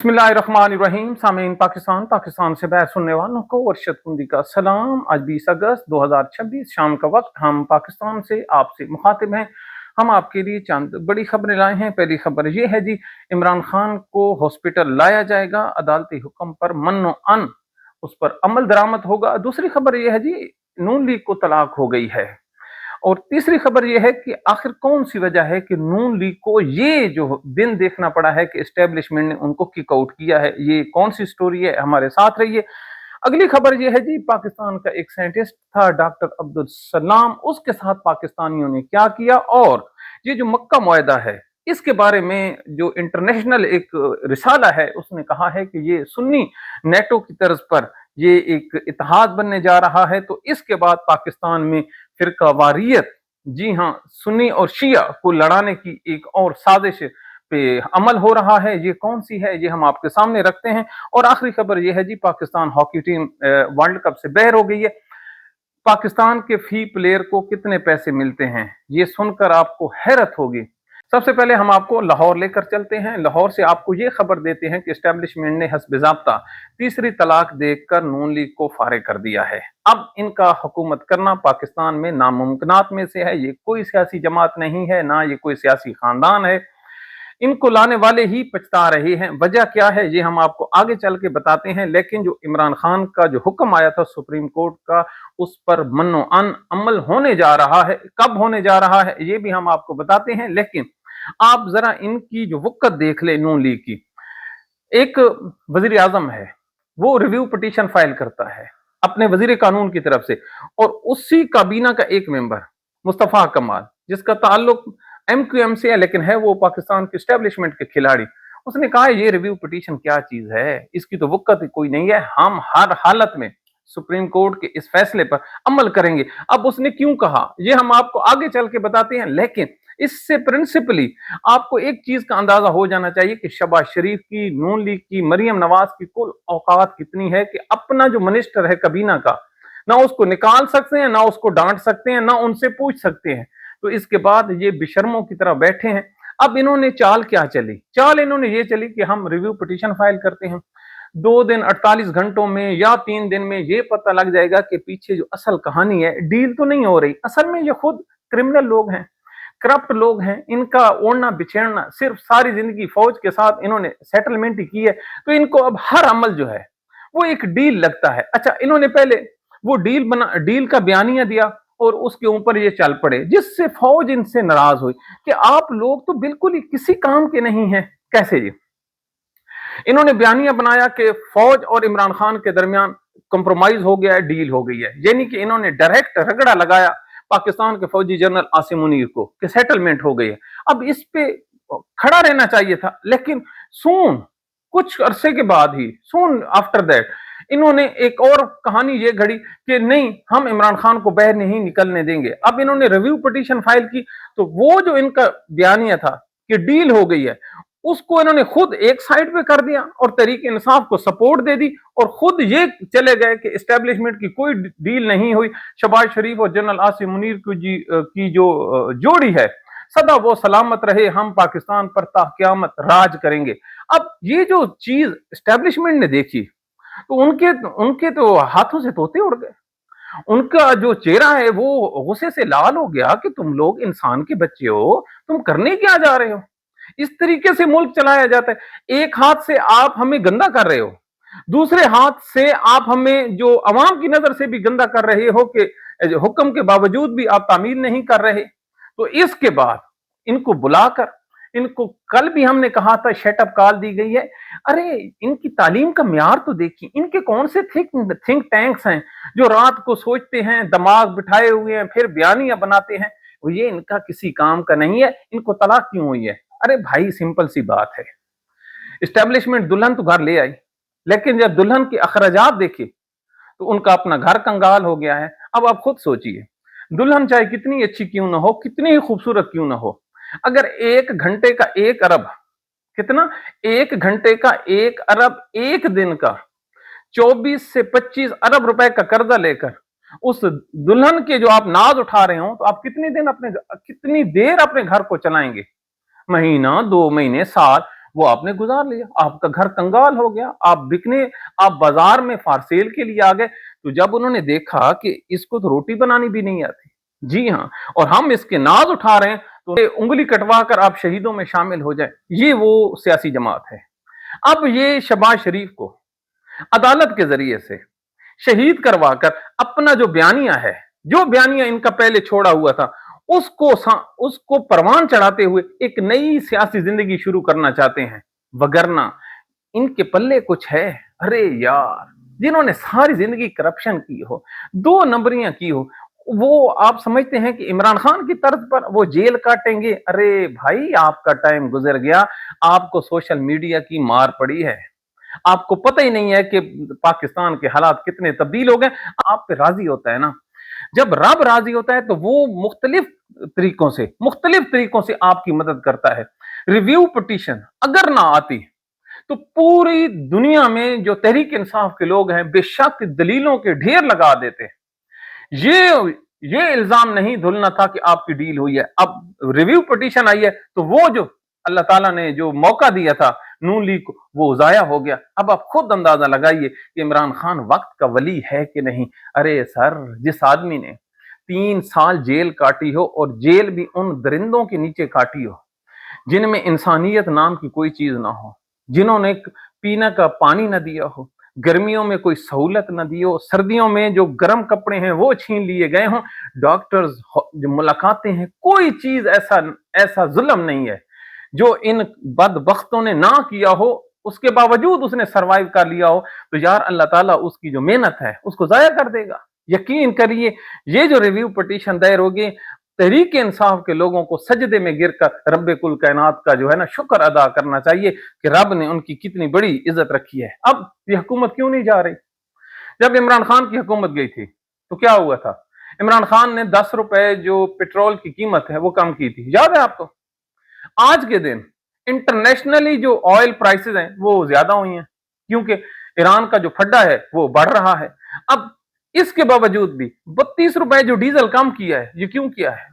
बिस्मिल्लाहिर्रहमानिर्रहीम। सामीन पाकिस्तान से बाहर सुनने वालों को अरशद कुंदी का सलाम। आज 20 अगस्त 2026 शाम का वक्त, हम पाकिस्तान से आपसे मुखातिब हैं। हम आपके लिए चंद बड़ी खबरें लाए हैं। पहली खबर ये है जी, इमरान खान को हॉस्पिटल लाया जाएगा, अदालती हुक्म पर मन्नो अन उस पर अमल दरामद होगा। दूसरी खबर ये है जी, नून लीग को तलाक हो गई है। और तीसरी खबर यह है कि आखिर कौन सी वजह है कि नून लीग को ये जो दिन देखना पड़ा है कि एस्टेब्लिशमेंट ने उनको किक आउट किया है, ये कौन सी स्टोरी है, हमारे साथ रहिए। अगली खबर यह है जी, पाकिस्तान का एक साइंटिस्ट था डॉक्टर अब्दुल सलाम, उसके साथ पाकिस्तानियों ने क्या किया, और ये जो मक्का मुआहदा है इसके बारे में जो इंटरनेशनल एक रिसाला है उसने कहा है कि ये सुन्नी नेटो की तर्ज पर ये एक इत्तेहाद बनने जा रहा है। तो इसके बाद पाकिस्तान में फिरकावारियत, जी हाँ, सुन्नी और शिया को लड़ाने की एक और साजिश पे अमल हो रहा है। ये कौन सी है, ये हम आपके सामने रखते हैं। और आखिरी खबर यह है जी, Pakistan hockey team world cup से बाहर हो गई है। पाकिस्तान के फी प्लेयर को कितने पैसे मिलते हैं, ये सुनकर आपको हैरत होगी। सबसे पहले हम आपको लाहौर लेकर चलते हैं। लाहौर से आपको ये खबर देते हैं कि एस्टेब्लिशमेंट ने हस्ब-ए-ज़ाब्ता तीसरी तलाक देकर नून लीग को फारिग कर दिया है। अब इनका हुकूमत करना पाकिस्तान में नामुमकिनात में से है। ये कोई सियासी जमात नहीं है, ना ये कोई सियासी खानदान है। इनको लाने वाले ही पछता रहे हैं। वजह क्या है ये हम आपको आगे चल के बताते हैं। लेकिन जो इमरान खान का जो हुक्म आया था सुप्रीम कोर्ट का, उस पर मन्नो अन अमल होने जा रहा है। कब होने जा रहा है ये भी हम आपको बताते हैं। लेकिन आप जरा इनकी जो वक़्त देख ले नून लीग की। एक वजीर आजम है, वो रिव्यू पिटीशन फाइल करता है अपने वजीर कानून की तरफ से, और उसी काबीना का एक मेंबर मुस्तफा कमाल, जिसका ताल्लुक एमक्यूएम से है लेकिन है वो पाकिस्तान के एस्टेब्लिशमेंट के खिलाड़ी, उसने कहा ये रिव्यू पिटीशन क्या चीज है, इसकी तो वक़्त कोई नहीं है, हम हर हालत में सुप्रीम कोर्ट के इस फैसले पर अमल करेंगे। अब उसने क्यों कहा ये हम आपको आगे चल के बताते हैं। लेकिन इससे प्रिंसिपली आपको एक चीज का अंदाजा हो जाना चाहिए कि शहबाज शरीफ की, नून लीग की, मरियम नवाज की कुल औकात कितनी है कि अपना जो मिनिस्टर है कबीना का, ना उसको निकाल सकते हैं, ना उसको डांट सकते हैं, ना उनसे पूछ सकते हैं। तो इसके बाद ये बेशर्मों की तरह बैठे हैं। अब इन्होंने चाल क्या चली, चाल इन्होंने ये चली कि हम रिव्यू पिटीशन फाइल करते हैं, 2 दिन 48 घंटों में या 3 दिन में ये पता लग जाएगा कि पीछे जो असल कहानी है, डील तो नहीं हो रही, असल में ये खुद क्रिमिनल लोग हैं, करप्ट लोग हैं, इनका ओढ़ना बिछेड़ना, सिर्फ सारी जिंदगी फौज के साथ इन्होंने सेटलमेंट ही की है। तो इनको अब हर अमल जो है वो एक डील लगता है। अच्छा, इन्होंने पहले वो डील का बयानिया दिया और उसके ऊपर ये चल पड़े, जिससे फौज इनसे नाराज हुई कि आप लोग तो बिल्कुल ही किसी काम के नहीं हैं। कैसे जी? इन्होंने बयानिया बनाया कि फौज और इमरान खान के दरमियान कंप्रोमाइज हो गया है, डील हो गई है, यानी कि इन्होंने डायरेक्ट रगड़ा लगाया पाकिस्तान के फौजी जनरल आसिम मुनीर को कि सेटलमेंट हो गई है। अब इस पे खड़ा रहना चाहिए था, लेकिन सून कुछ अरसे के बाद ही, सून आफ्टर दैट, इन्होंने एक और कहानी ये घड़ी कि नहीं, हम इमरान खान को बाहर नहीं निकलने देंगे। अब इन्होंने रिव्यू पिटीशन फाइल की, तो वो जो इनका बयानिया था कि डील हो गई है, उसको इन्होंने खुद एक साइड पे कर दिया और तहरीक इंसाफ को सपोर्ट दे दी, और खुद ये चले गए कि एस्टेब्लिशमेंट की कोई डील नहीं हुई। शहबाज शरीफ और जनरल आसिम मुनीर की जो जोड़ी है, सदा वो सलामत रहे, हम पाकिस्तान पर ता क़यामत राज करेंगे। अब ये जो चीज एस्टेब्लिशमेंट ने देखी, तो उनके तो हाथों से तोते उड़ गए। उनका जो चेहरा है वो गुस्से से लाल हो गया कि तुम लोग इंसान के बच्चे हो, तुम करने क्या जा रहे हो? इस तरीके से मुल्क चलाया जाता है। एक हाथ से आप हमें गंदा कर रहे हो, दूसरे हाथ से आप हमें जो अवाम की नजर से भी गंदा कर रहे हो कि हुक्म के बावजूद भी आप तामील नहीं कर रहे। तो इसके बाद इनको बुलाकर, इनको कल भी हमने कहा था शटअप कॉल दी गई है। अरे इनकी तालीम का म्यार तो देखिए, इनके कौन से थिंक टैंक्स हैं जो रात को सोचते हैं, दिमाग बिठाए हुए हैं, फिर बयानियां बनाते हैं। ये इनका किसी काम का नहीं है। इनको तलाक क्यों हुई है? अरे भाई सिंपल सी बात है, इस्टेब्लिशमेंट दुल्हन तो घर ले आई, लेकिन जब दुल्हन के अखराजात देखे तो उनका अपना घर कंगाल हो गया है। अब आप खुद सोचिए, दुल्हन चाहे कितनी अच्छी क्यों ना हो, कितनी ही खूबसूरत क्यों ना हो, अगर 1 घंटे का 1 अरब, कितना, 1 घंटे का 1 अरब, एक दिन का 24 से 25 अरब रुपए का कर्जा लेकर उस दुल्हन के जो आप नाज उठा रहे हो, तो आप कितनी देर अपने घर को चलाएंगे? महीना, 2 महीने, साल? वो आपने गुजार लिया, आपका घर कंगाल हो गया, आप बाजार में फार सेल के लिए आ गए। तो जब उन्होंने देखा कि इसको तो रोटी बनानी भी नहीं आती, जी हाँ, और हम इसके नाज उठा रहे हैं, तो उंगली कटवा कर आप शहीदों में शामिल हो जाए, ये वो सियासी जमात है। अब ये शहबाज शरीफ को अदालत के जरिए से शहीद करवाकर अपना जो बयानिया है, जो बयानिया इनका पहले छोड़ा हुआ था, उसको परवान चढ़ाते हुए एक नई सियासी जिंदगी शुरू करना चाहते हैं। वगरना इनके पल्ले कुछ है? अरे यार, जिन्होंने सारी जिंदगी करप्शन की हो, दो नंबरियां की हो, वो आप समझते हैं कि इमरान खान की तर्ज पर वो जेल काटेंगे? अरे भाई, आपका टाइम गुजर गया, आपको सोशल मीडिया की मार पड़ी है, आपको पता ही नहीं है कि पाकिस्तान के हालात कितने तब्दील हो गए। आप पे राजी होता है ना, जब रब राजी होता है तो वो मुख्तलिफ तरीकों से आपकी मदद करता है। रिव्यू पिटीशन अगर ना आती तो पूरी दुनिया में जो तहरीक इंसाफ के लोग हैं बेशक दलीलों के ढेर लगा देते। ये इल्जाम नहीं धुलना था कि आपकी डील हुई है। अब रिव्यू पिटीशन आई है तो वो जो अल्लाह ताला ने जो मौका दिया था नून लीग को, वो जाया हो गया। अब आप खुद अंदाजा लगाइए कि इमरान खान वक्त का वली है कि नहीं। अरे सर, जिस आदमी ने 3 साल जेल काटी हो, और जेल भी उन दरिंदों के नीचे काटी हो जिनमें इंसानियत नाम की कोई चीज ना हो, जिन्होंने पीने का पानी न दिया हो, गर्मियों में कोई सहूलत न दी हो, सर्दियों में जो गर्म कपड़े हैं वो छीन लिए गए हों, डॉक्टर्स जो मुलाकातें हैं, कोई चीज ऐसा जुल्म नहीं है जो इन बदबख्तों ने ना किया हो, उसके बावजूद उसने सरवाइव कर लिया हो। तो यार, अल्लाह ताला उसकी जो मेहनत है उसको जाया कर देगा। यकीन करिए, ये जो रिव्यू पिटीशन दायर होगी, तहरीक इंसाफ के लोगों को सजदे में गिरकर रब्बे कुल कायनात का जो है ना शुक्र अदा करना चाहिए कि रब ने उनकी कितनी बड़ी इज्जत रखी है। अब ये हुकूमत क्यों नहीं जा रही? जब इमरान खान की हुकूमत गई थी तो क्या हुआ था? इमरान खान ने 10 रुपए जो पेट्रोल की कीमत है वो कम की थी, याद है आपको? आज के दिन इंटरनेशनली जो ऑयल प्राइसेस हैं वो ज्यादा हुई हैं, क्योंकि ईरान का जो फड्डा है वो बढ़ रहा है। अब इसके बावजूद भी 32 रुपए जो डीजल कम किया है, ये क्यों किया है?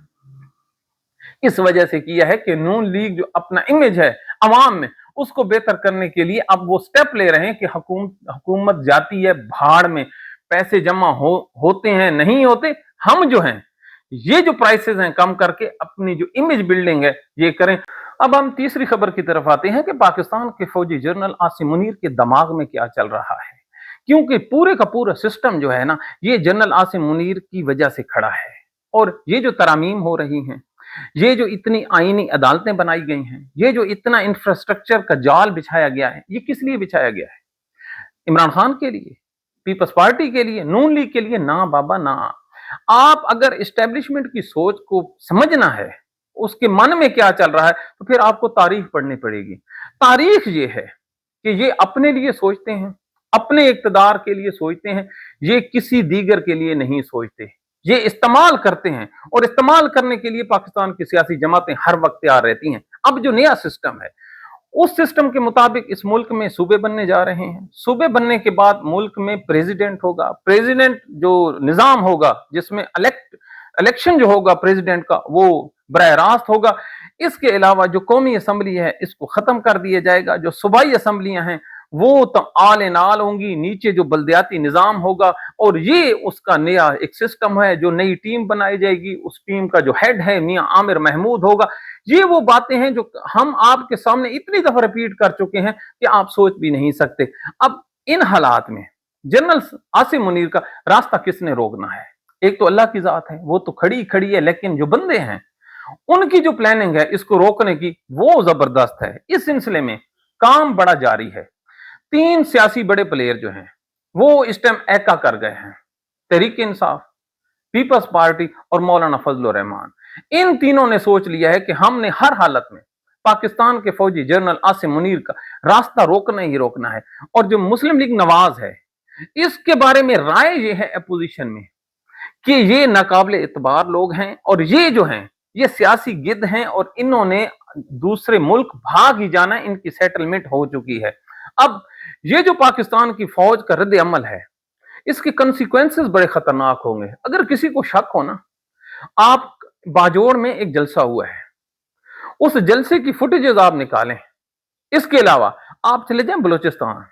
इस वजह से किया है कि नून लीग जो अपना इमेज है अवाम में, उसको बेहतर करने के लिए अब वो स्टेप ले रहे हैं कि हुकूमत जाती है भाड़ में, पैसे जमा होते हैं नहीं होते, हम जो हैं ये जो प्राइसेस हैं कम करके अपनी जो इमेज बिल्डिंग है ये करें। अब हम तीसरी खबर की तरफ आते हैं कि पाकिस्तान के फौजी जनरल आसिम मुनीर के दिमाग में क्या चल रहा है, क्योंकि पूरे का पूरा सिस्टम जो है ना, ये जनरल आसिम मुनीर की वजह से खड़ा है। और ये जो तरामीम हो रही हैं, ये जो इतनी आईनी अदालतें बनाई गई हैं, ये जो इतना इंफ्रास्ट्रक्चर का जाल बिछाया गया है, ये किस लिए बिछाया गया है? इमरान खान के लिए, पीपल्स पार्टी के लिए, नून लीग के लिए? ना बाबा ना। आप अगर इस्टेब्लिशमेंट की सोच को समझना है, उसके मन में क्या चल रहा है, तो फिर आपको तारीख पढ़नी पड़ेगी। तारीख ये है कि ये अपने लिए सोचते हैं, अपने इक्तदार के लिए सोचते हैं, ये किसी दीगर के लिए नहीं सोचते। ये इस्तेमाल करते हैं, और इस्तेमाल करने के लिए पाकिस्तान की सियासी जमातें हर वक्त तैयार रहती हैं। अब जो नया सिस्टम है, उस सिस्टम के मुताबिक इस मुल्क में सूबे बनने जा रहे हैं। सूबे बनने के बाद मुल्क में प्रेसिडेंट होगा। प्रेसिडेंट जो निजाम होगा, जिसमें इलेक्शन जो होगा प्रेसिडेंट का, वो बराह रास्त होगा। इसके अलावा जो कौमी असम्बली है, इसको खत्म कर दिया जाएगा। जो सूबाई असम्बलियां हैं वो तो आल इन आल होंगी, नीचे जो बल्दियाती निजाम होगा, और ये उसका नया एक सिस्टम है। जो नई टीम बनाई जाएगी, उस टीम का जो हेड है मियां आमिर महमूद होगा। ये वो बातें हैं जो हम आपके सामने इतनी दफा रिपीट कर चुके हैं कि आप सोच भी नहीं सकते। अब इन हालात में जनरल आसिम मुनीर का रास्ता किसने रोकना है? एक तो अल्लाह की जात है, वो तो खड़ी खड़ी है, लेकिन जो बंदे हैं उनकी जो प्लानिंग है इसको रोकने की, वो जबरदस्त है। इस सिलसिले में काम बड़ा जारी है। 3 सियासी बड़े प्लेयर जो हैं वो इस टाइम एका कर गए हैं, तहरीक इंसाफ, पीपल्स पार्टी और मौलाना फजल रहमान। इन तीनों ने सोच लिया है कि हमने हर हालत में पाकिस्तान के फौजी जनरल आसिम मुनीर का रास्ता रोकना ही रोकना है। और जो मुस्लिम लीग नवाज है, इसके बारे में राय ये है अपोजिशन में कि ये नाकाबिल इतबार लोग हैं, और ये जो हैं ये सियासी गिद्ध हैं, और इन्होंने दूसरे मुल्क भाग ही जाना, इनकी सेटलमेंट हो चुकी है। अब ये जो पाकिस्तान की फौज का रद्द अमल है, इसके कंसिक्वेंसेस बड़े खतरनाक होंगे। अगर किसी को शक हो ना, आप बाजोड़ में एक जलसा हुआ है, उस जलसे की फुटेजेस आप निकालें, इसके अलावा आप चले जाएं बलूचिस्तान,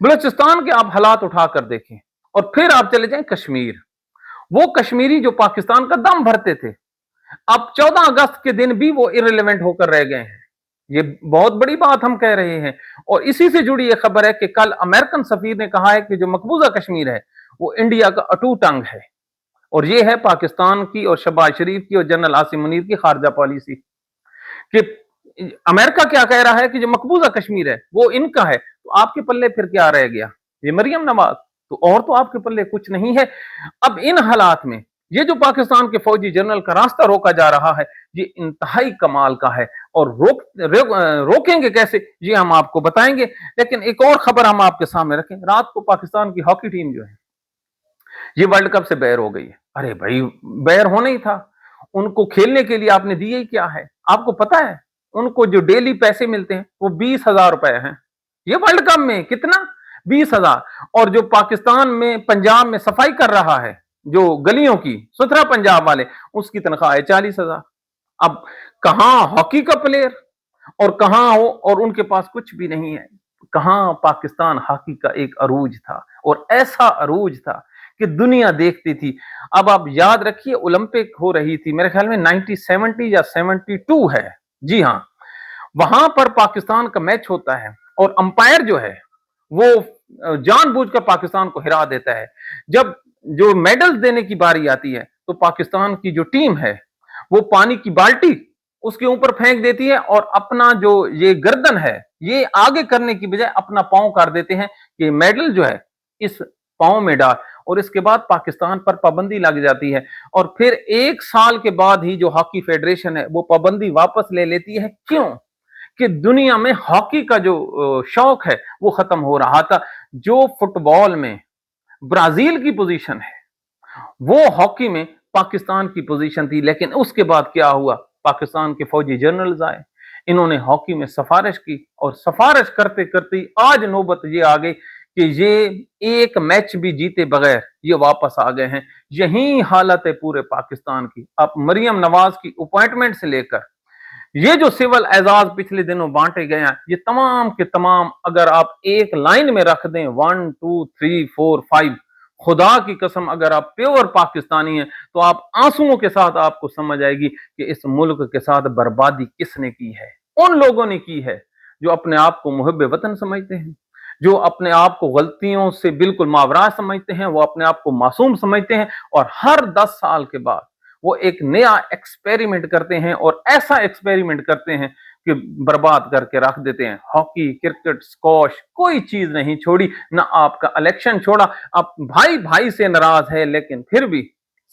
बलूचिस्तान के आप हालात उठा कर देखें, और फिर आप चले जाएं कश्मीर। वो कश्मीरी जो पाकिस्तान का दम भरते थे, अब 14 अगस्त के दिन भी वो इररिलेवेंट होकर रह गए हैं। ये बहुत बड़ी बात हम कह रहे हैं। और इसी से जुड़ी ये खबर है कि कल अमेरिकन सफीर ने कहा है कि जो मकबूजा कश्मीर है वो इंडिया का अटूट अंग है, और ये है पाकिस्तान की और शहबाज शरीफ की और जनरल आसिम मुनीर की खारजा पॉलिसी, कि अमेरिका क्या कह रहा है कि जो मकबूजा कश्मीर है वो इनका है, तो आपके पल्ले फिर क्या रह गया? ये मरियम नवाज, तो और तो आपके पल्ले कुछ नहीं है। अब इन हालात में ये जो पाकिस्तान के फौजी जनरल का रास्ता रोका जा रहा है, ये इंतहाई कमाल का है, और रोकेंगे कैसे ये हम आपको बताएंगे। लेकिन एक और खबर हम आपके सामने रखें। रात को पाकिस्तान की हॉकी टीम जो है ये वर्ल्ड कप से बैर हो गई है। अरे भाई, बैर होना ही था। उनको खेलने के लिए आपने दिए ही क्या है? आपको पता है उनको जो डेली पैसे मिलते हैं वो 20,000 रुपए हैं। ये वर्ल्ड कप में कितना? 20,000। और जो पाकिस्तान में पंजाब में सफाई कर रहा है, जो गलियों की, सुथरा पंजाब वाले, उसकी तनख्वाह है 40,000। अब कहां हॉकी का प्लेयर और कहां हो, और उनके पास कुछ भी नहीं है। कहां पाकिस्तान हॉकी का एक अरूज था, और ऐसा अरूज था कि दुनिया देखती थी। अब आप याद रखिए, ओलंपिक हो रही थी, मेरे ख्याल में 1970 या 72 है। जी हां, वहां पर पाकिस्तान का मैच होता है, और अंपायर जो है वो जानबूझकर पाकिस्तान को हिरा देता है। जब जो मेडल्स देने की बारी आती है, तो पाकिस्तान की जो टीम है वो पानी की बाल्टी उसके ऊपर फेंक देती है, और अपना जो ये गर्दन है ये आगे करने की बजाय अपना पांव कर देते हैं कि मेडल जो है इस पांव में डाल। और इसके बाद पाकिस्तान पर पाबंदी लग जाती है, और फिर 1 साल के बाद ही जो हॉकी फेडरेशन है वो पाबंदी वापस ले लेती है। क्यों? कि दुनिया में हॉकी का जो शौक है वो खत्म हो रहा था। जो फुटबॉल में ब्राजील की पोजीशन है, वो हॉकी में पाकिस्तान की पोजीशन थी। लेकिन उसके बाद क्या हुआ? पाकिस्तान के फौजी जनरल्स आए, इन्होंने हॉकी में सिफारिश की, और सिफारिश करते करते आज नौबत ये आ गई कि ये एक मैच भी जीते बगैर ये वापस आ गए हैं। यही हालत है पूरे पाकिस्तान की। अब मरियम नवाज की अपॉइंटमेंट से लेकर ये जो सिविल एजाज पिछले दिनों बांटे गए हैं, ये तमाम के तमाम अगर आप एक लाइन में रख दें, 1 2 3 4 5, खुदा की कसम अगर आप प्योर पाकिस्तानी हैं तो आप आंसुओं के साथ आपको समझ आएगी कि इस मुल्क के साथ बर्बादी किसने की है। उन लोगों ने की है जो अपने आप को मुहिब वतन समझते हैं, जो अपने आप को गलतियों से बिल्कुल मावरा समझते हैं, वो अपने आप को मासूम समझते हैं, और हर 10 साल के बाद वो एक नया एक्सपेरिमेंट करते हैं, और ऐसा एक्सपेरिमेंट करते हैं कि बर्बाद करके रख देते हैं। हॉकी, क्रिकेट, स्क्वॉश, कोई चीज नहीं छोड़ी, ना आपका इलेक्शन छोड़ा। आप भाई भाई से नाराज है लेकिन फिर भी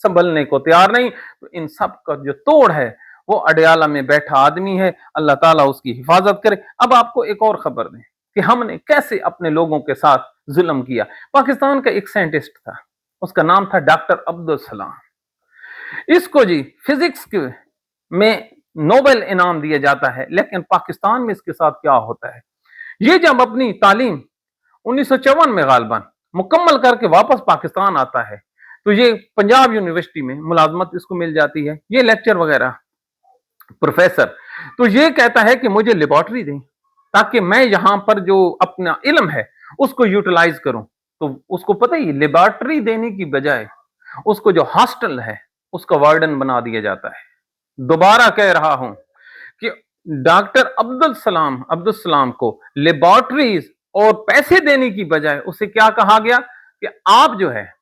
संभलने को तैयार नहीं। तो इन सब का जो तोड़ है वो अडयाला में बैठा आदमी है, अल्लाह ताला उसकी हिफाजत करे। अब आपको एक और खबर दें कि हमने कैसे अपने लोगों के साथ जुल्म किया। पाकिस्तान का एक साइंटिस्ट था, उसका नाम था डॉक्टर अब्दुल सलाम। इसको जी फिजिक्स में नोबेल इनाम दिया जाता है, लेकिन पाकिस्तान में इसके साथ क्या होता है? ये जब अपनी तालीम 1954 में गालबन मुकम्मल करके वापस पाकिस्तान आता है, तो ये पंजाब यूनिवर्सिटी में मुलाजमत इसको मिल जाती है, ये लेक्चर वगैरह प्रोफेसर। तो ये कहता है कि मुझे लेबोरेटरी दें ताकि मैं यहां पर जो अपना इल्म है उसको यूटिलाइज करूं। तो उसको पता ही, लेबोरेटरी देने की बजाय उसको जो हॉस्टल है उसका वार्डन बना दिया जाता है। दोबारा कह रहा हूं कि डॉक्टर अब्दुल सलाम को लेबोरेटरीज और पैसे देने की बजाय उसे क्या कहा गया कि आप जो है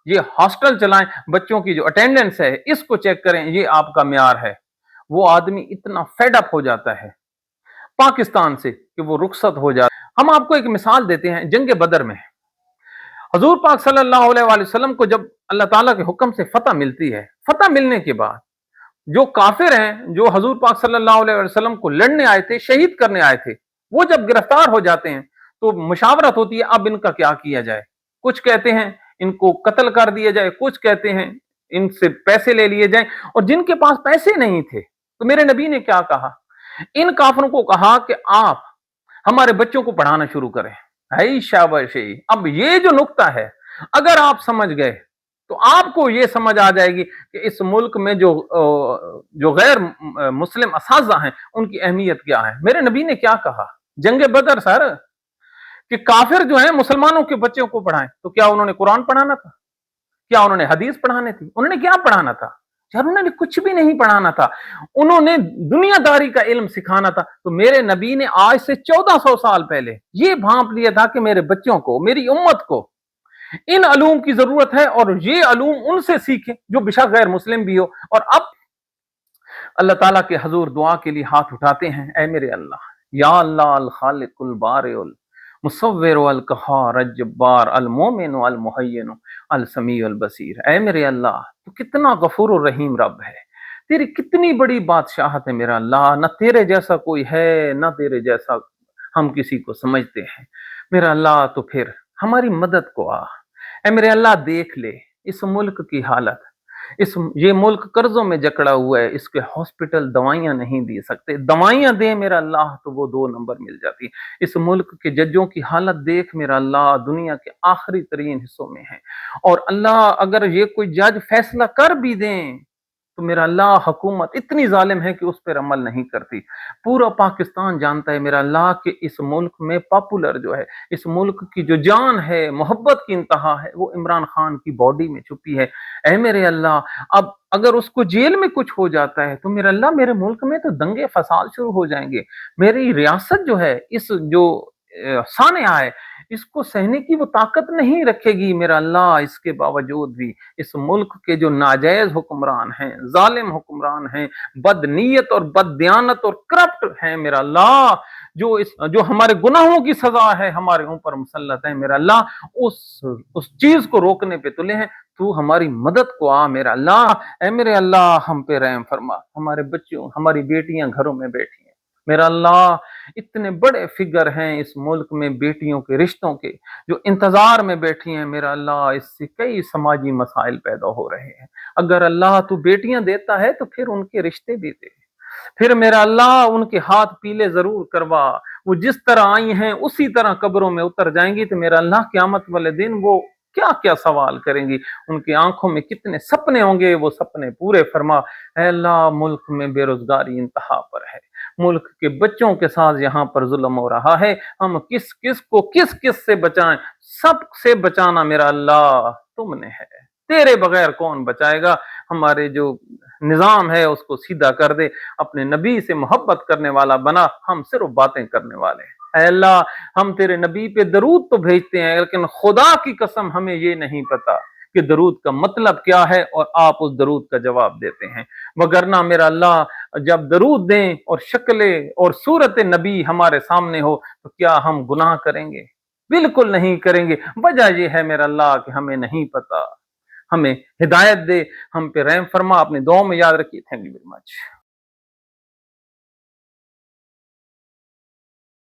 ये हॉस्टल चलाएं, बच्चों की जो अटेंडेंस है इसको चेक करें, ये आपका म्यार है। वो आदमी इतना फेड अप हो जाता है पाकिस्तान से कि वो रुखसत हो जाता है। हम आपको एक मिसाल देते हैं, जंग बदर में हजूर पाक सल्लल्लाहु अलैहि वसल्लम को जब अल्लाह ताला के हुक्म से फतह मिलती है, फतह मिलने के बाद जो काफिर हैं, जो हजूर पाक सल्लल्लाहु अलैहि वसल्लम को लड़ने आए थे, शहीद करने आए थे, वो जब गिरफ्तार हो जाते हैं तो मुशावरत होती है, अब इनका क्या किया जाए। कुछ कहते हैं इनको कत्ल कर दिया जाए, कुछ कहते हैं इनसे पैसे ले लिए जाए। और जिनके पास पैसे नहीं थे तो मेरे नबी ने क्या कहा? इन काफिरों को कहा कि आप हमारे बच्चों को पढ़ाना शुरू करें। है शाबाशी। अब ये जो नुक्ता है अगर आप समझ गए तो आपको ये समझ आ जाएगी कि इस मुल्क में जो गैर मुस्लिम असाज़ा हैं उनकी अहमियत क्या है। मेरे नबी ने क्या कहा? जंग बदर सर, कि काफिर जो है मुसलमानों के बच्चों को पढ़ाएं, तो क्या उन्होंने कुरान पढ़ाना था? क्या उन्होंने हदीस पढ़ाने थी? उन्होंने क्या पढ़ाना था? यार उन्होंने कुछ भी नहीं पढ़ाना था, उन्होंने दुनियादारी का इल्म सिखाना था। तो मेरे नबी ने आज से 1400 साल पहले ये भांप लिया था कि मेरे बच्चों को, मेरी उम्मत को इन अलूम की जरूरत है और ये अलूम उनसे सीखे जो बेशक गैर मुस्लिम भी हो। और अब अल्लाह ताला के हजूर दुआ के लिए हाथ उठाते हैं, ऐ मेरे अल्लाह, या अल्लाह अल खालिकुल बारिउल मुसव्विर अल कहार अल जब्बार अल मोमिन अल मुहय्यिन अल समी अल बसीर। ऐ मेरे अल्लाह, तो कितना गफूर और रहीम रब है, तेरी कितनी बड़ी बादशाहत है मेरा अल्लाह, न तेरे जैसा कोई है न तेरे जैसा हम किसी को समझते हैं मेरा अल्लाह। तो फिर हमारी मदद को आ, ऐ मेरे अल्लाह देख ले इस मुल्क की हालत, इस ये मुल्क कर्जों में जकड़ा हुआ है, इसके हॉस्पिटल दवाइयां नहीं दे सकते, दवाइयां दे मेरा अल्लाह तो वो 2 नंबर मिल जाती। इस मुल्क के जजों की हालत देख मेरा अल्लाह, दुनिया के आखिरी तरीन हिस्सों में है। और अल्लाह अगर ये कोई जज फैसला कर भी दें तो मेरा अल्लाह हुकूमत इतनी जालिम है कि उस पर अमल नहीं करती। पूरा पाकिस्तान जानता है मेरा अल्लाह कि इस मुल्क में पॉपुलर जो है, इस मुल्क की जो जान है, मोहब्बत की इंतहा है, वो इमरान खान की बॉडी में छुपी है। ऐ मेरे अल्लाह, अब अगर उसको जेल में कुछ हो जाता है तो मेरा अल्लाह मेरे मुल्क में तो दंगे फसाद शुरू हो जाएंगे। मेरी रियासत जो है, इस जो सानिया है, इसको सहने की वो ताकत नहीं रखेगी मेरा अल्लाह। इसके बावजूद भी इस मुल्क के जो नाजायज हुक्मरान हैं, जालिम हुक्मरान हैं, बदनीयत और बददियानत और करप्ट हैं मेरा अल्लाह, जो हमारे गुनाहों की सजा है हमारे ऊपर मुसल्लत है मेरा अल्लाह, उस चीज को रोकने पे तुले हैं। तू हमारी मदद को आ मेरा अल्लाह। ऐ मेरे अल्लाह हम पे रहम फरमा, हमारे बच्चों, हमारी बेटियां घरों में बैठी हैं मेरा अल्लाह, इतने बड़े फिगर हैं इस मुल्क में बेटियों के रिश्तों के, जो इंतजार में बैठी हैं मेरा अल्लाह। इससे कई समाजी मसाइल पैदा हो रहे हैं। अगर अल्लाह तू बेटियां देता है तो फिर उनके रिश्ते भी दे, फिर मेरा अल्लाह उनके हाथ पीले जरूर करवा। वो जिस तरह आई हैं उसी तरह कब्रों में उतर जाएंगी तो मेरा अल्लाह क़यामत वाले दिन वो क्या क्या सवाल करेंगी, उनकी आंखों में कितने सपने होंगे, वो सपने पूरे फरमा। ऐ अल्लाह, मुल्क में बेरोजगारी इंतहा पर है, मुल्क के बच्चों के साथ यहाँ पर जुल्म हो रहा है, हम किस किस को किस किस से बचाएं? सब से बचाना मेरा अल्लाह तुमने है, तेरे बगैर कौन बचाएगा? हमारे जो निजाम है उसको सीधा कर दे, अपने नबी से मोहब्बत करने वाला बना, हम सिर्फ बातें करने वाले हैं। ऐ अल्लाह, हम तेरे नबी पे दरूद तो भेजते हैं, लेकिन खुदा की कसम हमें ये नहीं पता कि दरूद का मतलब क्या है और आप उस दरूद का जवाब देते हैं। वगरना मेरा अल्लाह, जब दरूद दें और शक्ल और सूरत नबी हमारे सामने हो तो क्या हम गुनाह करेंगे? बिल्कुल नहीं करेंगे। वजह यह है मेरा अल्लाह कि हमें नहीं पता। हमें हिदायत दे, हम पे रहम फरमा, अपनी दुआओं में याद रखिए। Thank you very much.